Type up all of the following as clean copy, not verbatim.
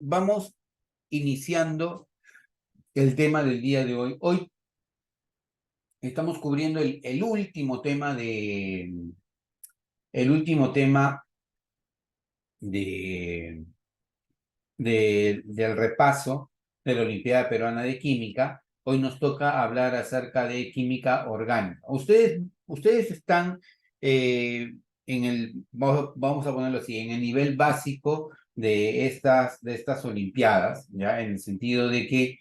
vamos iniciando el tema del día de hoy. Hoy estamos cubriendo el último tema el último tema de, del repaso de la Olimpiada Peruana de Química. Hoy nos toca hablar acerca de química orgánica. Ustedes están en vamos a ponerlo así, en el nivel básico de estas Olimpiadas, ¿ya? En el sentido de que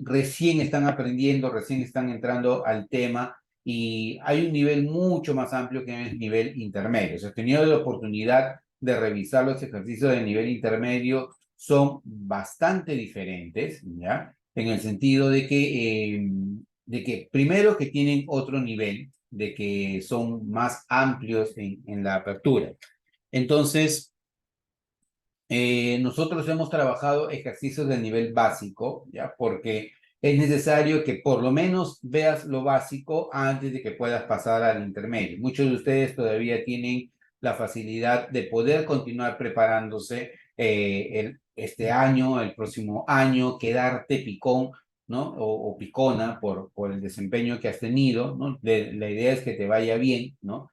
recién están aprendiendo, recién están entrando al tema y hay un nivel mucho más amplio que el nivel intermedio. O sea, he tenido la oportunidad de revisar los ejercicios de nivel intermedio, son bastante diferentes, ¿ya? En el sentido de que primero que tienen otro nivel, de que son más amplios en la apertura. Entonces, nosotros hemos trabajado ejercicios de nivel básico, ¿ya? Porque es necesario que por lo menos veas lo básico antes de que puedas pasar al intermedio. Muchos de ustedes todavía tienen la facilidad de poder continuar preparándose este año, el próximo año, quedarte picón, ¿no? O picona por el desempeño que has tenido, ¿no? La idea es que te vaya bien, ¿no?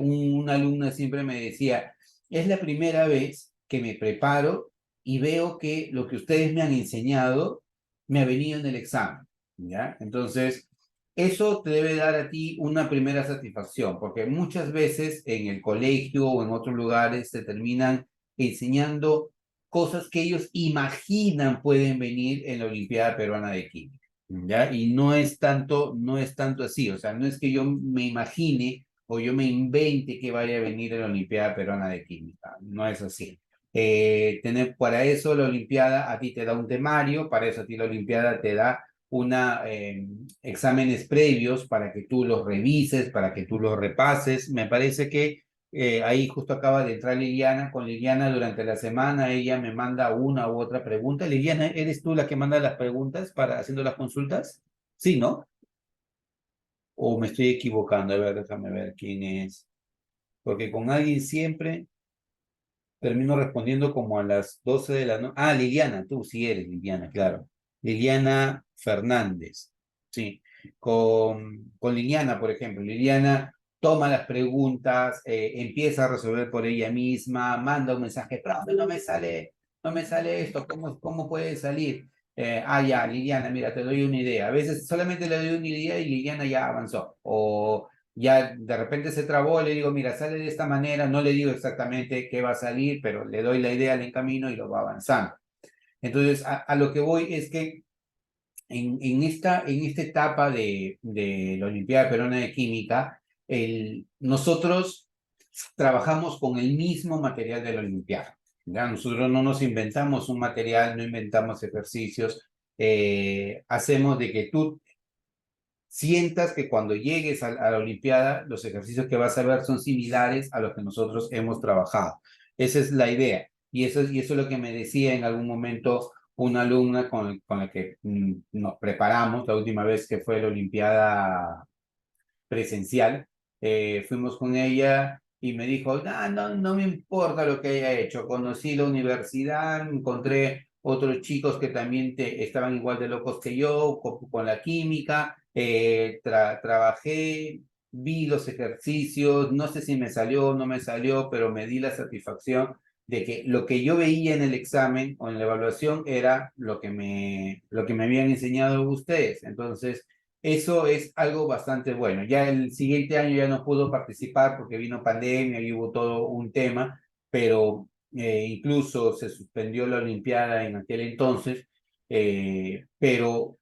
Una alumna siempre me decía, es la primera vez que me preparo y veo que lo que ustedes me han enseñado me ha venido en el examen, ¿ya? Entonces, eso te debe dar a ti una primera satisfacción, porque muchas veces en el colegio o en otros lugares te terminan enseñando cosas que ellos imaginan pueden venir en la Olimpiada Peruana de Química, ¿ya? Y no es tanto así, o sea, no es que yo me imagine o yo me invente que vaya a venir en la Olimpiada Peruana de Química, no es así. Para eso la Olimpiada a ti te da un temario, para eso a ti la Olimpiada te da exámenes previos para que tú los revises, para que tú los repases. Me parece que ahí justo acaba de entrar Liliana. Con Liliana durante la semana ella me manda una u otra pregunta. Liliana, ¿eres tú la que manda las preguntas para haciendo las consultas? Sí, ¿no? ¿O me estoy equivocando? A ver, déjame ver quién es. Porque con alguien siempre termino respondiendo como a las 12 de la noche. Ah, Liliana, tú sí eres Liliana, claro. Liliana Fernández. Sí. Con Liliana, por ejemplo. Liliana toma las preguntas, empieza a resolver por ella misma, manda un mensaje, profe, no me sale esto, cómo puede salir? Ya, Liliana, mira, te doy una idea. A veces solamente le doy una idea y Liliana ya avanzó. O ya de repente se trabó, le digo, mira, sale de esta manera, no le digo exactamente qué va a salir, pero le doy la idea, le encamino y lo va avanzando. Entonces, a lo que voy es que en esta etapa de la Olimpiada Peruana de Química, nosotros trabajamos con el mismo material de la Olimpiada. ¿Ya? Nosotros no nos inventamos un material, no inventamos ejercicios, hacemos de que tú sientas que cuando llegues a la Olimpiada, los ejercicios que vas a ver son similares a los que nosotros hemos trabajado. Esa es la idea. Y eso es lo que me decía en algún momento una alumna con la que nos preparamos la última vez que fue la Olimpiada presencial. Fuimos con ella y me dijo, no me importa lo que haya hecho. Conocí la universidad, encontré otros chicos que también estaban igual de locos que yo con la química, trabajé, vi los ejercicios, no sé si me salió o no me salió, pero me di la satisfacción de que lo que yo veía en el examen o en la evaluación era lo que me habían enseñado ustedes. Entonces, eso es algo bastante bueno. Ya el siguiente año ya no pudo participar porque vino pandemia y hubo todo un tema, pero incluso se suspendió la Olimpiada en aquel entonces, pero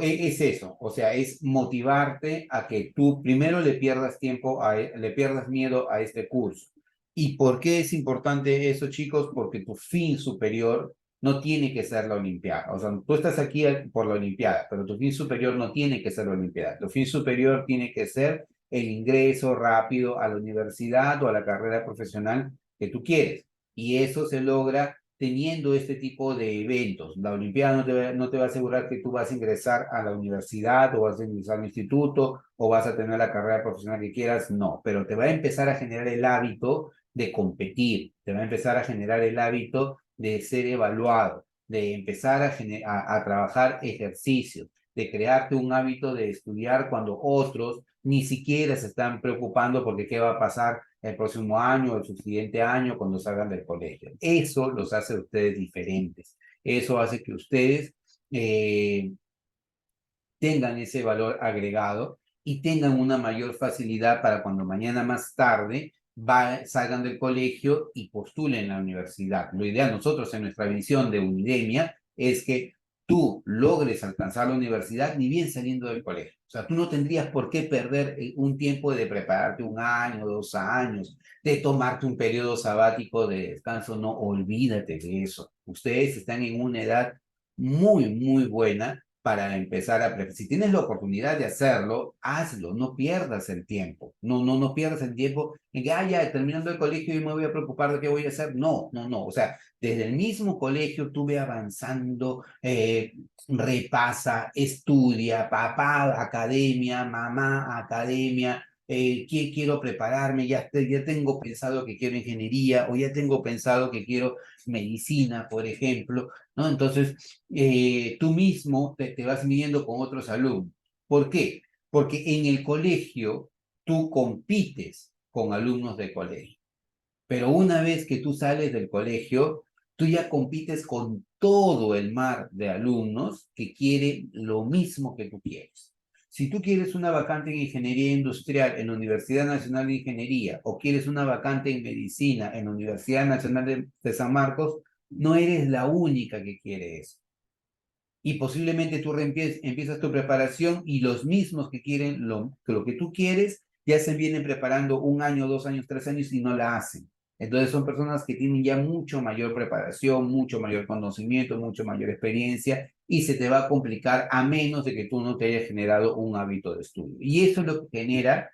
es eso, o sea, es motivarte a que tú primero le pierdas tiempo, le pierdas miedo a este curso. ¿Y por qué es importante eso, chicos? Porque tu fin superior no tiene que ser la Olimpiada. O sea, tú estás aquí por la Olimpiada, pero tu fin superior no tiene que ser la Olimpiada. Tu fin superior tiene que ser el ingreso rápido a la universidad o a la carrera profesional que tú quieres. Y eso se logra teniendo este tipo de eventos. La Olimpiada no te va a asegurar que tú vas a ingresar a la universidad o vas a ingresar al instituto o vas a tener la carrera profesional que quieras, no, pero te va a empezar a generar el hábito de competir, te va a empezar a generar el hábito de ser evaluado, de empezar a trabajar ejercicios, de crearte un hábito de estudiar cuando otros ni siquiera se están preocupando porque qué va a pasar el próximo año o el subsiguiente año cuando salgan del colegio. Eso los hace a ustedes diferentes. Eso hace que ustedes tengan ese valor agregado y tengan una mayor facilidad para cuando mañana más tarde salgan del colegio y postulen a la universidad. Lo ideal nosotros en nuestra visión de Unidemia es que tú logres alcanzar la universidad ni bien saliendo del colegio. O sea, tú no tendrías por qué perder un tiempo de prepararte 1 año, 2 años, de tomarte un periodo sabático de descanso. No, olvídate de eso. Ustedes están en una edad muy, muy buena para empezar a preparar. Si tienes la oportunidad de hacerlo, hazlo, no pierdas el tiempo. No pierdas el tiempo en que, ya, terminando el colegio y me voy a preocupar de qué voy a hacer. No. O sea, desde el mismo colegio tú ve avanzando, repasa, estudia, papá, academia, mamá, academia. Quiero prepararme, ya tengo pensado que quiero ingeniería o ya tengo pensado que quiero medicina, por ejemplo, ¿no? Entonces, tú mismo te vas midiendo con otros alumnos. ¿Por qué? Porque en el colegio tú compites con alumnos de colegio, pero una vez que tú sales del colegio, tú ya compites con todo el mar de alumnos que quieren lo mismo que tú quieres. Si tú quieres una vacante en ingeniería industrial en la Universidad Nacional de Ingeniería o quieres una vacante en medicina en la Universidad Nacional de San Marcos, no eres la única que quiere eso. Y posiblemente tú empiezas tu preparación y los mismos que quieren lo que tú quieres ya se vienen preparando 1 año, 2 años, 3 años y no la hacen. Entonces son personas que tienen ya mucho mayor preparación, mucho mayor conocimiento, mucho mayor experiencia y se te va a complicar a menos de que tú no te hayas generado un hábito de estudio. Y eso es lo que genera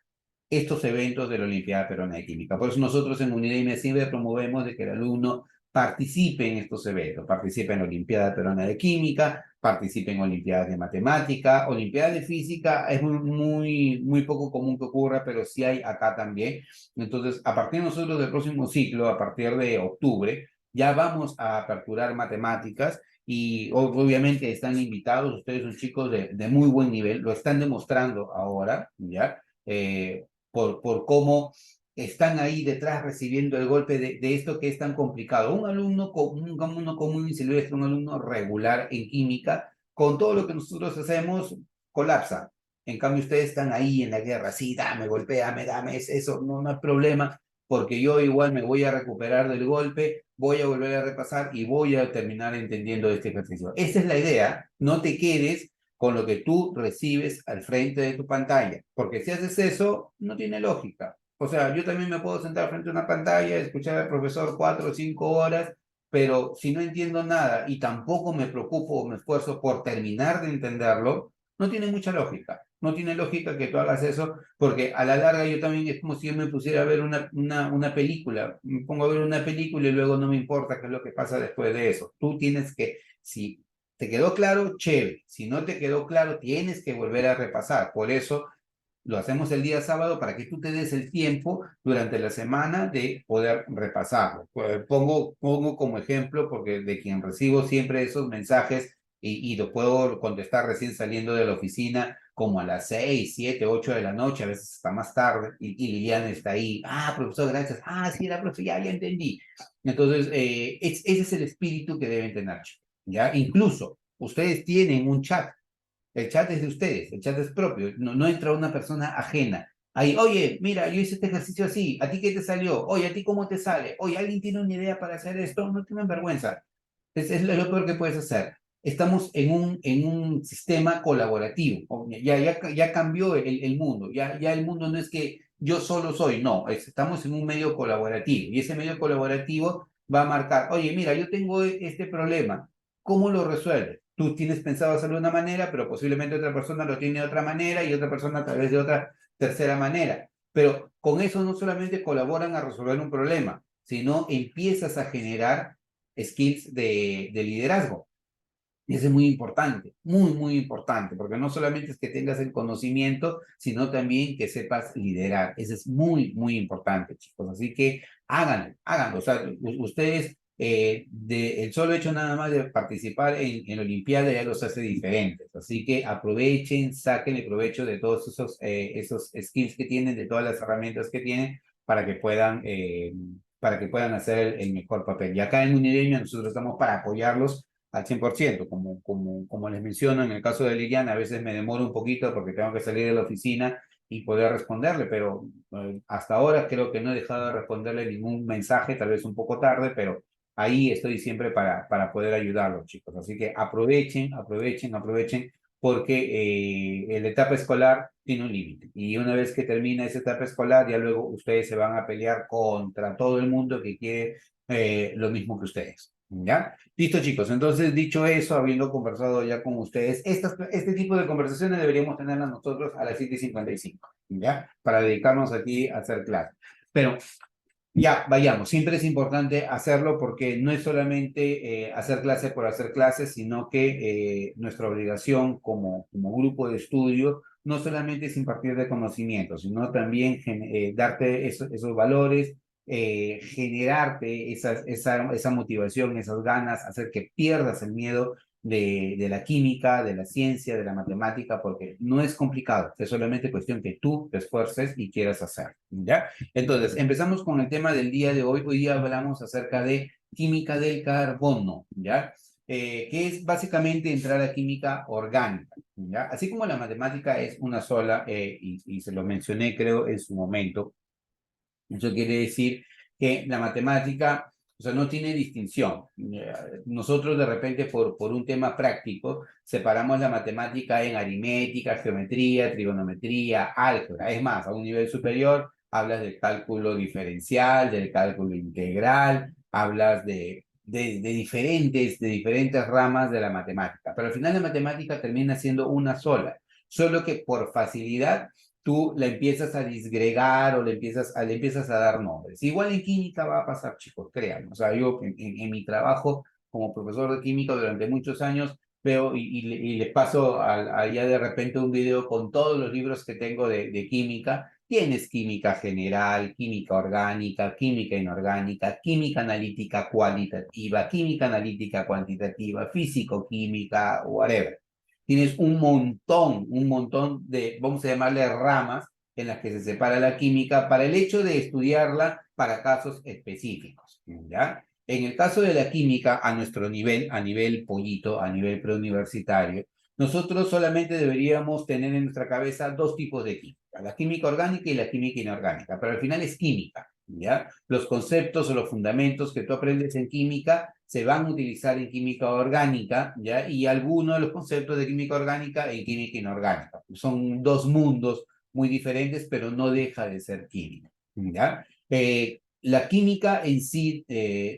estos eventos de la Olimpiada Peruana de Química. Por eso nosotros en Unidemia siempre promovemos de que el alumno participe en estos eventos, participe en la Olimpiada Peruana de Química, participe en Olimpiadas de Matemática, Olimpiadas de Física, es muy poco común que ocurra, pero sí hay acá también. Entonces, a partir de nosotros del próximo ciclo, a partir de octubre, ya vamos a aperturar matemáticas y obviamente están invitados, ustedes son chicos de muy buen nivel, lo están demostrando ahora, ¿ya? Por cómo están ahí detrás recibiendo el golpe de esto que es tan complicado. Un alumno común y silvestre, un alumno regular en química, con todo lo que nosotros hacemos, colapsa. En cambio, ustedes están ahí en la guerra, sí, dame, golpéame, dame, eso no hay problema, porque yo igual me voy a recuperar del golpe, voy a volver a repasar y voy a terminar entendiendo este ejercicio. Esa es la idea, no te quedes con lo que tú recibes al frente de tu pantalla. Porque si haces eso, no tiene lógica. O sea, yo también me puedo sentar frente a una pantalla, escuchar al profesor 4 o 5 horas, pero si no entiendo nada y tampoco me preocupo o me esfuerzo por terminar de entenderlo, no tiene mucha lógica. No tiene lógica que tú hagas eso, porque a la larga yo también es como si yo me pusiera a ver una película. Me pongo a ver una película y luego no me importa qué es lo que pasa después de eso. Tú tienes que, si ¿te quedó claro? Chévere. Si no te quedó claro, tienes que volver a repasar. Por eso lo hacemos el día sábado para que tú te des el tiempo durante la semana de poder repasarlo. Pongo como ejemplo, porque de quien recibo siempre esos mensajes y lo puedo contestar recién saliendo de la oficina, como a las 6, 7, 8 de la noche, a veces hasta más tarde, y Liliana está ahí. Profesor, gracias. Sí, la profe, ya entendí. Entonces, ese es el espíritu que deben tener. ¿Ya? Incluso ustedes tienen un chat, el chat es de ustedes, el chat es propio, no entra una persona ajena. Ahí, oye, mira, yo hice este ejercicio así, ¿a ti qué te salió? Oye, ¿a ti cómo te sale? Oye, ¿alguien tiene una idea para hacer esto? No tienen vergüenza. Es lo peor que puedes hacer. Estamos en un sistema colaborativo. Ya cambió el mundo. Ya el mundo no es que yo solo soy, no. Estamos en un medio colaborativo. Y ese medio colaborativo va a marcar, oye, mira, yo tengo este problema. ¿Cómo lo resuelves? Tú tienes pensado hacerlo de una manera, pero posiblemente otra persona lo tiene de otra manera y otra persona tal vez de otra tercera manera. Pero con eso no solamente colaboran a resolver un problema, sino empiezas a generar skills de liderazgo. Y eso es muy importante, muy importante, porque no solamente es que tengas el conocimiento, sino también que sepas liderar. Eso es muy importante, chicos. Así que háganlo. O sea, ustedes el solo hecho nada más de participar en la Olimpiada ya los hace diferentes. Así que aprovechen, saquen provecho de todos esos skills que tienen, de todas las herramientas que tienen, para que puedan hacer el mejor papel. Y acá en Unilever nosotros estamos para apoyarlos al 100%, como les menciono, en el caso de Liliana, a veces me demoro un poquito porque tengo que salir de la oficina y poder responderle, pero hasta ahora creo que no he dejado de responderle ningún mensaje, tal vez un poco tarde, pero ahí estoy siempre para poder ayudarlos, chicos. Así que aprovechen, aprovechen, aprovechen, porque la etapa escolar tiene un límite. Y una vez que termina esa etapa escolar, ya luego ustedes se van a pelear contra todo el mundo que quiere lo mismo que ustedes. ¿Ya? Listo, chicos. Entonces, dicho eso, habiendo conversado ya con ustedes, este tipo de conversaciones deberíamos tenerlas nosotros a las 7:55, ¿ya? Para dedicarnos aquí a hacer clase. Pero ya, vayamos. Siempre es importante hacerlo porque no es solamente hacer clase por hacer clase, sino que nuestra obligación como grupo de estudio no solamente es impartir de conocimiento, sino también darte esos valores, generarte esa motivación, esas ganas, hacer que pierdas el miedo de la química, de la ciencia, de la matemática, porque no es complicado, es solamente cuestión que tú te esfuerces y quieras hacer, ¿ya? Entonces, empezamos con el tema del día de hoy. Hoy día hablamos acerca de química del carbono, ¿ya? Que es básicamente entrar a química orgánica, ¿ya? Así como la matemática es una sola, y se lo mencioné creo en su momento, eso quiere decir que la matemática, o sea, no tiene distinción. Nosotros de repente por un tema práctico separamos la matemática en aritmética, geometría, trigonometría, álgebra. Es más, a un nivel superior hablas del cálculo diferencial, del cálculo integral, hablas de diferentes ramas de la matemática. Pero al final la matemática termina siendo una sola, solo que por facilidad tú la empiezas a disgregar o le empiezas a dar nombres. Igual en química va a pasar, chicos, créanme. O sea, yo en mi trabajo como profesor de química durante muchos años veo y les paso allá de repente un video con todos los libros que tengo de química. Tienes química general, química orgánica, química inorgánica, química analítica cualitativa, química analítica cuantitativa, físico-química, whatever. Tienes un montón de, vamos a llamarle ramas en las que se separa la química para el hecho de estudiarla para casos específicos, ¿ya? En el caso de la química, a nivel pollito, a nivel preuniversitario, nosotros solamente deberíamos tener en nuestra cabeza dos tipos de química, la química orgánica y la química inorgánica, pero al final es química, ¿ya? Los conceptos o los fundamentos que tú aprendes en química se van a utilizar en química orgánica, ¿ya? Y algunos de los conceptos de química orgánica en química inorgánica. Son dos mundos muy diferentes, pero no deja de ser química, ¿ya? La química en sí,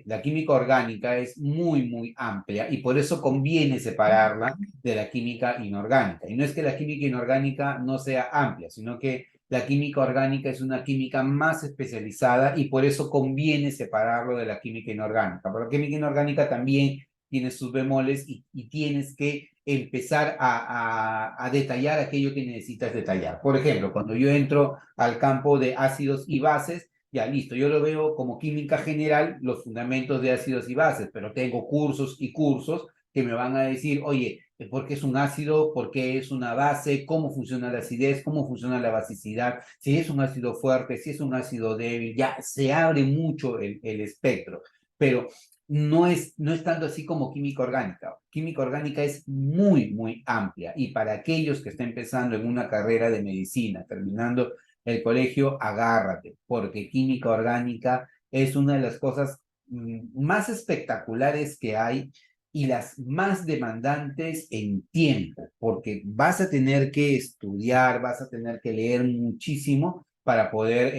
la química orgánica es muy, muy amplia y por eso conviene separarla de la química inorgánica. Y no es que la química inorgánica no sea amplia, sino que la química orgánica es una química más especializada y por eso conviene separarlo de la química inorgánica. Pero la química inorgánica también tiene sus bemoles y tienes que empezar a detallar aquello que necesitas detallar. Por ejemplo, cuando yo entro al campo de ácidos y bases, ya listo, yo lo veo como química general, los fundamentos de ácidos y bases, pero tengo cursos y cursos que me van a decir, oye, por qué es un ácido, por qué es una base, cómo funciona la acidez, cómo funciona la basicidad, si es un ácido fuerte, si es un ácido débil, ya se abre mucho el espectro, pero no es tanto así como química orgánica. Química orgánica es muy, muy amplia y para aquellos que estén empezando en una carrera de medicina, terminando el colegio, agárrate, porque química orgánica es una de las cosas más espectaculares que hay y las más demandantes en tiempo, porque vas a tener que estudiar, vas a tener que leer muchísimo para poder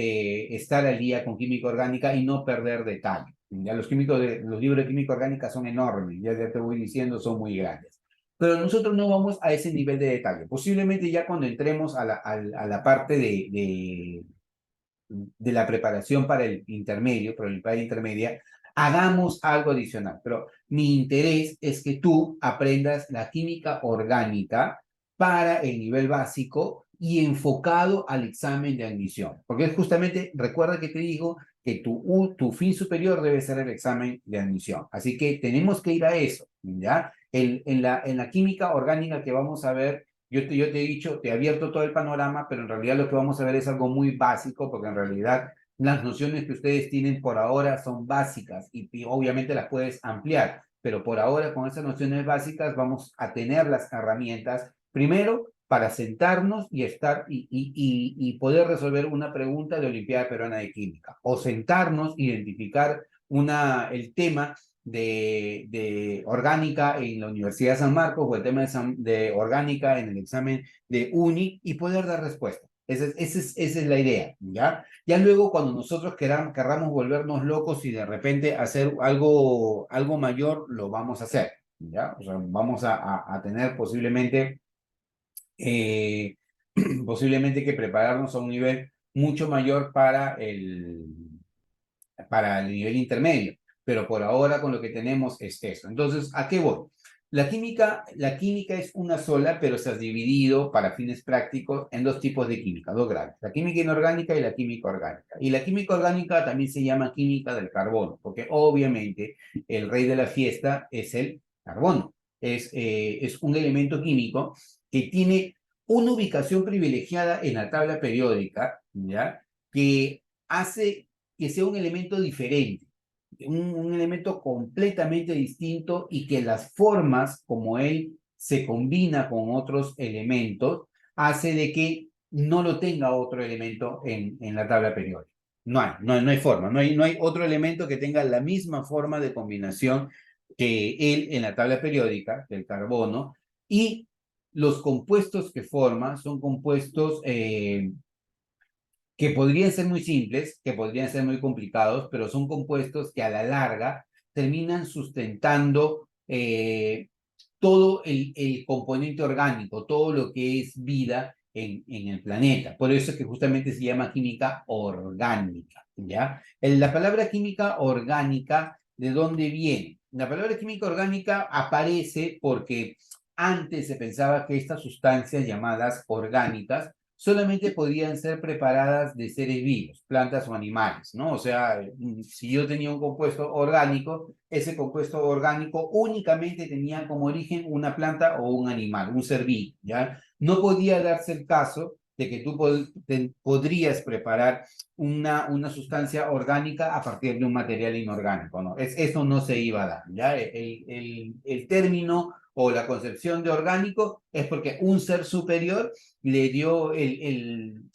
estar al día con química orgánica y no perder detalle. Ya los libros de química orgánica son enormes, ya te voy diciendo, son muy grandes. Pero nosotros no vamos a ese nivel de detalle. Posiblemente ya cuando entremos a la parte de la preparación para el intermedio, para la intermedia, hagamos algo adicional. Pero mi interés es que tú aprendas la química orgánica para el nivel básico y enfocado al examen de admisión. Porque es justamente, recuerda que te digo que tu fin superior debe ser el examen de admisión. Así que tenemos que ir a eso, ¿ya? En la química orgánica que vamos a ver, yo te he dicho, te he abierto todo el panorama, pero en realidad lo que vamos a ver es algo muy básico, porque en realidad las nociones que ustedes tienen por ahora son básicas y obviamente las puedes ampliar, pero por ahora con esas nociones básicas vamos a tener las herramientas, primero, para sentarnos y estar y poder resolver una pregunta de Olimpiada Peruana de Química, o sentarnos, identificar el tema de orgánica en la Universidad de San Marcos o el tema de orgánica en el examen de UNI y poder dar respuesta. Esa es la idea, ¿ya? Ya luego cuando nosotros querramos volvernos locos y de repente hacer algo mayor, lo vamos a hacer, ¿ya? O sea, vamos a tener eh, posiblemente que prepararnos a un nivel mucho mayor para el nivel intermedio, pero por ahora con lo que tenemos es eso. Entonces, ¿a qué voy? La química es una sola, pero se ha dividido para fines prácticos en dos tipos de química, dos grandes, la química inorgánica y la química orgánica. Y la química orgánica también se llama química del carbono, porque obviamente el rey de la fiesta es el carbono. Es un elemento químico que tiene una ubicación privilegiada en la tabla periódica, ¿ya? Que hace que sea un elemento diferente, un elemento completamente distinto y que las formas como él se combina con otros elementos hace de que no lo tenga otro elemento en la tabla periódica. No hay forma, no hay otro elemento que tenga la misma forma de combinación que él en la tabla periódica, del carbono, y los compuestos que forma son compuestos que podrían ser muy simples, que podrían ser muy complicados, pero son compuestos que a la larga terminan sustentando todo el componente orgánico, todo lo que es vida en el planeta. Por eso es que justamente se llama química orgánica, ¿ya? La palabra química orgánica, ¿de dónde viene? La palabra química orgánica aparece porque antes se pensaba que estas sustancias llamadas orgánicas solamente podían ser preparadas de seres vivos, plantas o animales, ¿no? O sea, si yo tenía un compuesto orgánico, ese compuesto orgánico únicamente tenía como origen una planta o un animal, un ser vivo, ¿ya? No podía darse el caso de que tú podrías preparar una sustancia orgánica a partir de un material inorgánico, ¿no? Eso no se iba a dar, ¿ya? El término o la concepción de orgánico es porque un ser superior le dio el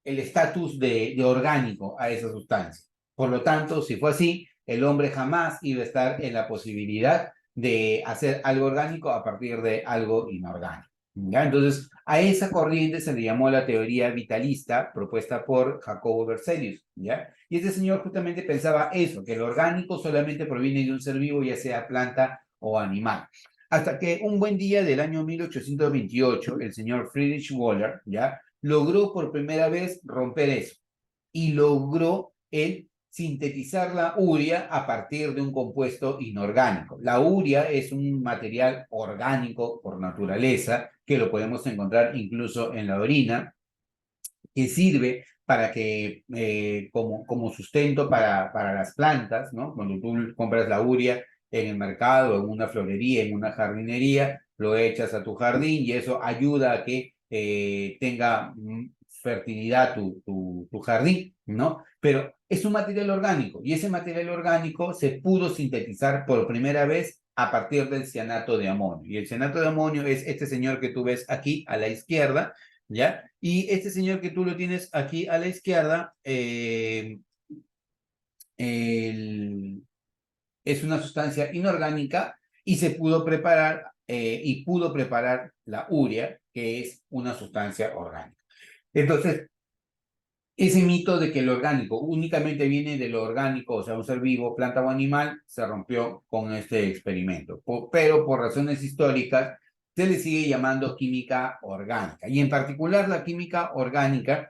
estatus de orgánico a esa sustancia. Por lo tanto, si fue así, el hombre jamás iba a estar en la posibilidad de hacer algo orgánico a partir de algo inorgánico. ¿Ya? Entonces, a esa corriente se le llamó la teoría vitalista propuesta por Jacobo Berzelius, ¿ya? Y este señor justamente pensaba eso, que lo orgánico solamente proviene de un ser vivo, ya sea planta o animal. Hasta que un buen día del año 1828, el señor Friedrich Wöhler, ¿ya? Logró por primera vez romper eso y logró él sintetizar la urea a partir de un compuesto inorgánico. La urea es un material orgánico por naturaleza, que lo podemos encontrar incluso en la orina, que sirve como sustento para las plantas, ¿no? Cuando tú compras la urea en el mercado, en una florería, en una jardinería, lo echas a tu jardín y eso ayuda a que tenga fertilidad tu jardín, ¿no? Pero es un material orgánico y ese material orgánico se pudo sintetizar por primera vez a partir del cianato de amonio. Y el cianato de amonio es este señor que tú ves aquí a la izquierda, ¿ya? Y este señor que tú lo tienes aquí a la izquierda, es una sustancia inorgánica y se pudo preparar y pudo preparar la urea, que es una sustancia orgánica. Entonces, ese mito de que lo orgánico únicamente viene de lo orgánico, o sea, un ser vivo, planta o animal, se rompió con este experimento. Pero por razones históricas se le sigue llamando química orgánica. Y en particular la química orgánica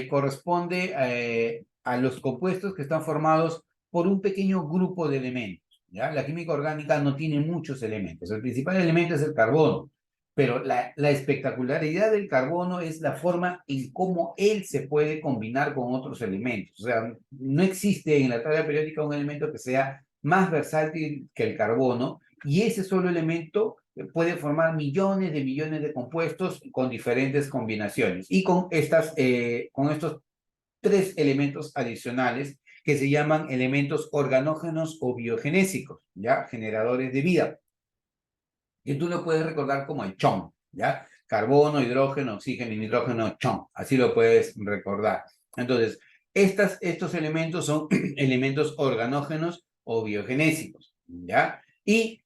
corresponde a los compuestos que están formados por un pequeño grupo de elementos, ¿ya? La química orgánica no tiene muchos elementos. El principal elemento es el carbono, pero la espectacularidad del carbono es la forma en cómo él se puede combinar con otros elementos. O sea, no existe en la tabla periódica un elemento que sea más versátil que el carbono, y ese solo elemento puede formar millones de compuestos con diferentes combinaciones. Y con estos tres elementos adicionales que se llaman elementos organógenos o biogenésicos, ¿ya? Generadores de vida, que tú lo puedes recordar como el CHON, ¿ya? Carbono, hidrógeno, oxígeno y nitrógeno, CHON. Así lo puedes recordar. Entonces, estos elementos son elementos organógenos o biogenésicos, ¿ya? Y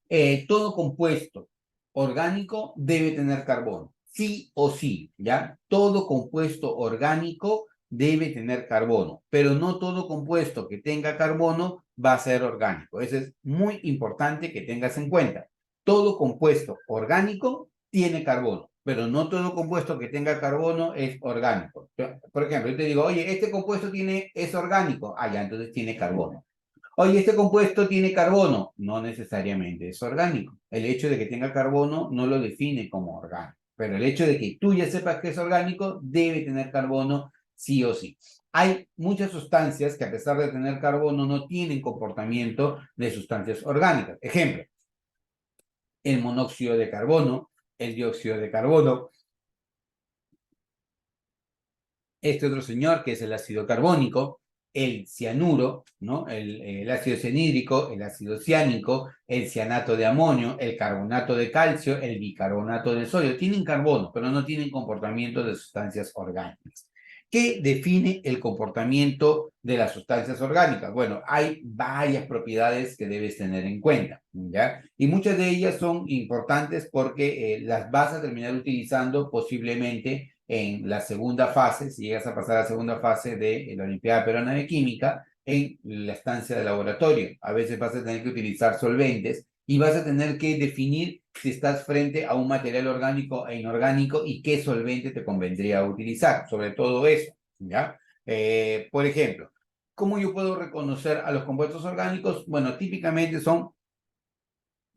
todo compuesto orgánico debe tener carbono, sí o sí, ¿ya? Todo compuesto orgánico debe tener carbono, pero no todo compuesto que tenga carbono va a ser orgánico. Eso es muy importante que tengas en cuenta. Todo compuesto orgánico tiene carbono, pero no todo compuesto que tenga carbono es orgánico. Por ejemplo, yo te digo, oye, este compuesto es orgánico. Ah, ya, entonces tiene carbono. Oye, este compuesto tiene carbono. No necesariamente es orgánico. El hecho de que tenga carbono no lo define como orgánico. Pero el hecho de que tú ya sepas que es orgánico, debe tener carbono sí o sí. Hay muchas sustancias que a pesar de tener carbono no tienen comportamiento de sustancias orgánicas. Ejemplo, el monóxido de carbono, el dióxido de carbono, este otro señor que es el ácido carbónico, el cianuro, ¿no? El ácido cianhídrico, el ácido ciánico, el cianato de amonio, el carbonato de calcio, el bicarbonato de sodio. Tienen carbono, pero no tienen comportamiento de sustancias orgánicas. ¿Qué define el comportamiento de las sustancias orgánicas? Bueno, hay varias propiedades que debes tener en cuenta, ¿ya? Y muchas de ellas son importantes porque las vas a terminar utilizando posiblemente en la segunda fase, si llegas a pasar a la segunda fase de la Olimpiada Peruana de Química, en la estancia de laboratorio. A veces vas a tener que utilizar solventes y vas a tener que definir si estás frente a un material orgánico e inorgánico y qué solvente te convendría utilizar, sobre todo eso, ¿ya? Por ejemplo, ¿cómo yo puedo reconocer a los compuestos orgánicos? Bueno, típicamente son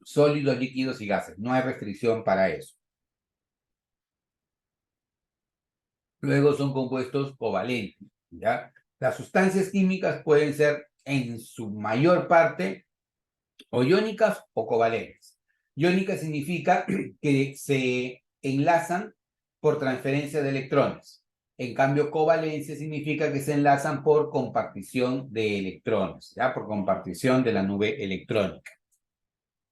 sólidos, líquidos y gases, no hay restricción para eso. Luego son compuestos covalentes, ¿ya? Las sustancias químicas pueden ser en su mayor parte o iónicas o covalentes. Iónica significa que se enlazan por transferencia de electrones. En cambio, covalencia significa que se enlazan por compartición de electrones, ¿ya? Por compartición de la nube electrónica.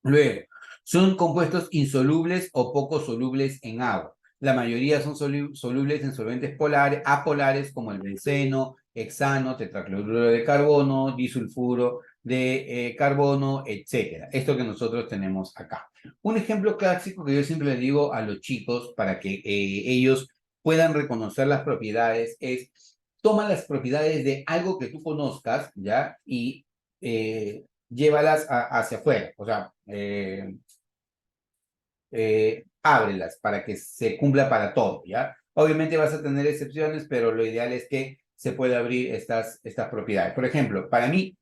Luego, son compuestos insolubles o poco solubles en agua. La mayoría son solubles en solventes apolares como el benceno, hexano, tetracloruro de carbono, disulfuro de carbono, etc. Esto que nosotros tenemos acá. Un ejemplo clásico que yo siempre les digo a los chicos para que ellos puedan reconocer las propiedades es: toma las propiedades de algo que tú conozcas, ¿ya? Y llévalas hacia afuera, o sea, ábrelas para que se cumpla para todo, ¿ya? Obviamente vas a tener excepciones, pero lo ideal es que se pueda abrir estas propiedades. Por ejemplo, para mí,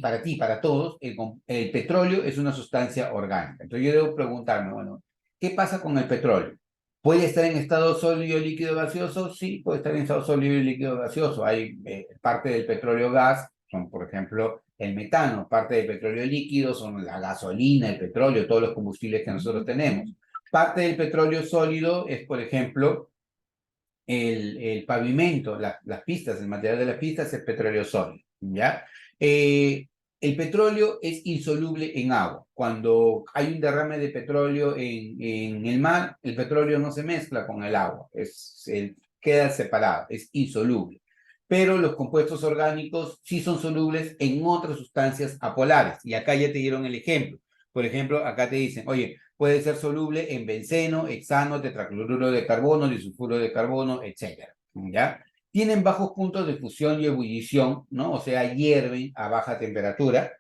para ti, para todos, el petróleo es una sustancia orgánica. Entonces yo debo preguntarme, bueno, ¿qué pasa con el petróleo? ¿Puede estar en estado sólido, líquido, gaseoso? Sí, puede estar en estado sólido y líquido, gaseoso. Hay parte del petróleo gas, son por ejemplo el metano, parte del petróleo líquido, son la gasolina, el petróleo, todos los combustibles que nosotros tenemos. Parte del petróleo sólido es, por ejemplo, el pavimento, las pistas, el material de las pistas es petróleo sólido, ¿ya? El petróleo es insoluble en agua. Cuando hay un derrame de petróleo en el mar, el petróleo no se mezcla con el agua, queda separado, es insoluble. Pero los compuestos orgánicos sí son solubles en otras sustancias apolares. Y acá ya te dieron el ejemplo. Por ejemplo, acá te dicen, oye, puede ser soluble en benceno, hexano, tetracloruro de carbono, disulfuro de carbono, etcétera, ¿ya? Tienen bajos puntos de fusión y ebullición, ¿no? O sea, hierven a baja temperatura.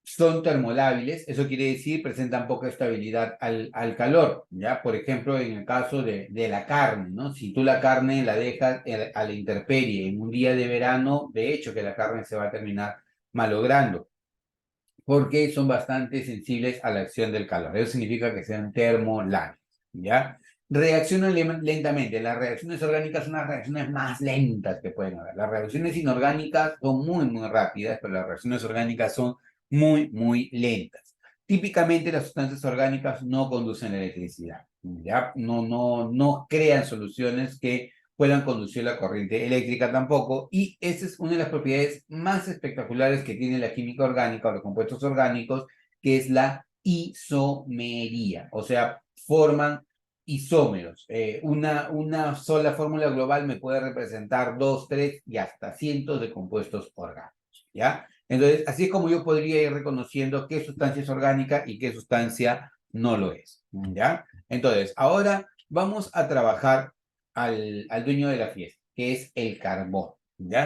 Son termolábiles, eso quiere decir presentan poca estabilidad al calor, ¿ya? Por ejemplo, en el caso de la carne, ¿no? Si tú la carne la dejas a la intemperie en un día de verano, de hecho que la carne se va a terminar malogrando. porque son bastante sensibles a la acción del calor. Eso significa que sean termolábiles, ¿ya? Reaccionan lentamente. Las reacciones orgánicas son las reacciones más lentas que pueden haber. Las reacciones inorgánicas son muy, muy rápidas, pero las reacciones orgánicas son muy, muy lentas. Típicamente las sustancias orgánicas no conducen electricidad, ¿ya? No crean soluciones que puedan conducir la corriente eléctrica tampoco, y esa es una de las propiedades más espectaculares que tiene la química orgánica o los compuestos orgánicos, que es la isomería, o sea, forman isómeros. Una sola fórmula global me puede representar dos, tres y hasta cientos de compuestos orgánicos, ¿ya? Entonces, así es como yo podría ir reconociendo qué sustancia es orgánica y qué sustancia no lo es, ¿ya? Entonces, ahora vamos a trabajar al dueño de la fiesta, que es el carbón, ¿ya?